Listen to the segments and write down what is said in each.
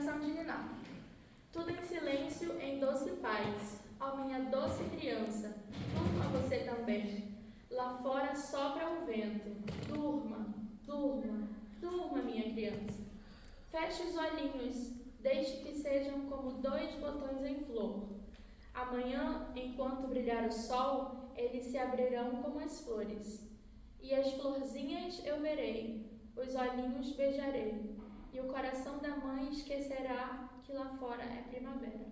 Oração de Niná. Tudo em silêncio, em doce paz. Ó minha doce criança, durma você também. Lá fora sopra o vento. Durma, durma, durma, minha criança. Feche os olhinhos, deixe que sejam como dois botões em flor. Amanhã, enquanto brilhar o sol, eles se abrirão como as flores. E as florzinhas eu verei, os olhinhos beijarei, e o coração da mãe esquecerá que lá fora é primavera.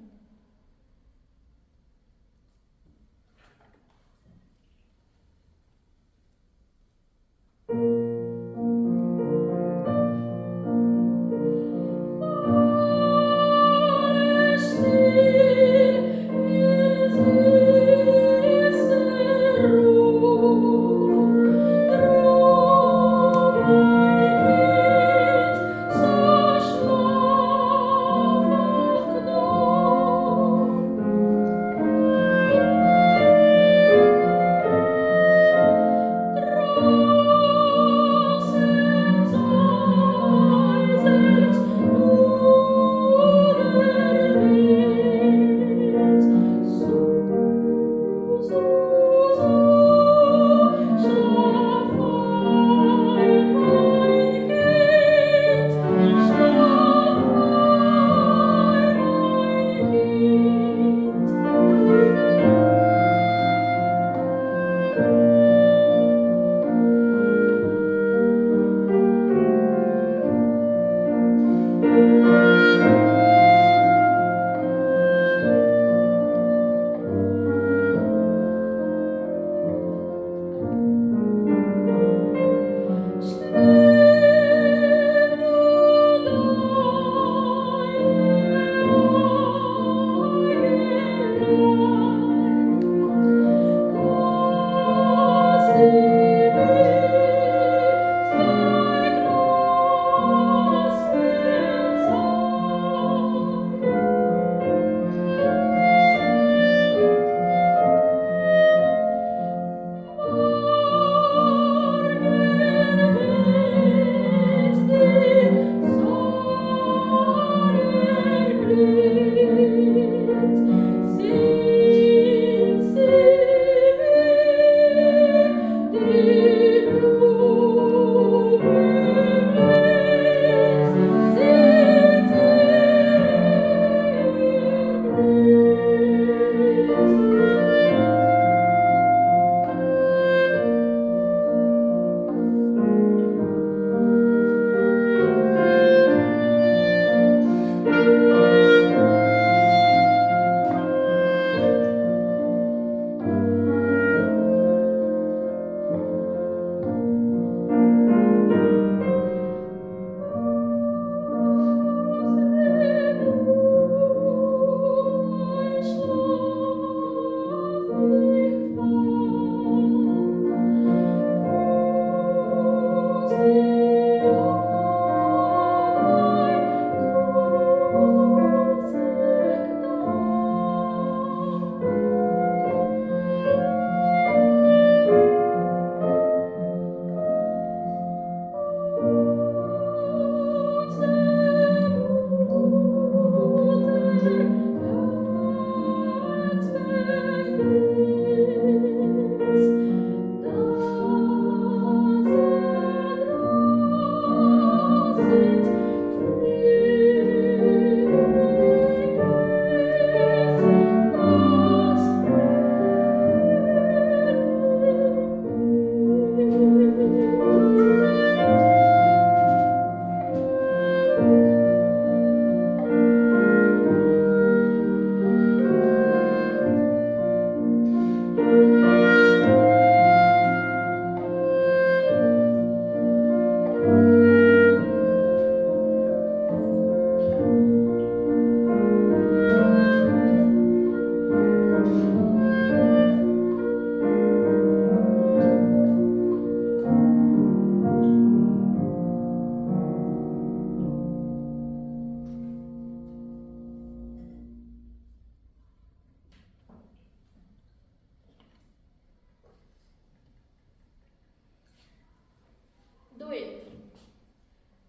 Dueto.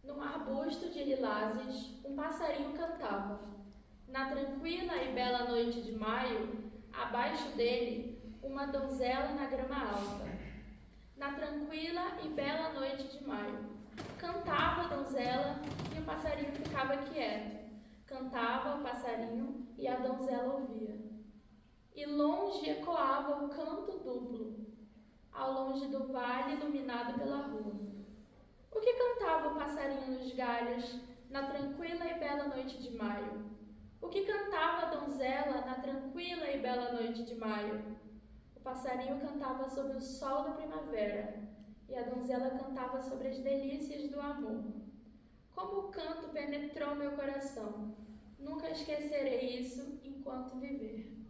Num arbusto de lilazes, um um passarinho cantava. Na tranquila e bela noite de maio, abaixo dele, uma donzela na grama alta. Na tranquila e bela noite de maio, cantava a donzela e o passarinho ficava quieto. Cantava o passarinho e a donzela ouvia. E longe ecoava o canto duplo, ao longe do vale iluminado pela rua. O que cantava o passarinho nos galhos, na tranquila e bela noite de maio? O que cantava a donzela na tranquila e bela noite de maio? O passarinho cantava sob o sol da primavera, e a donzela cantava sobre as delícias do amor. Como o canto penetrou meu coração, nunca esquecerei isso enquanto viver.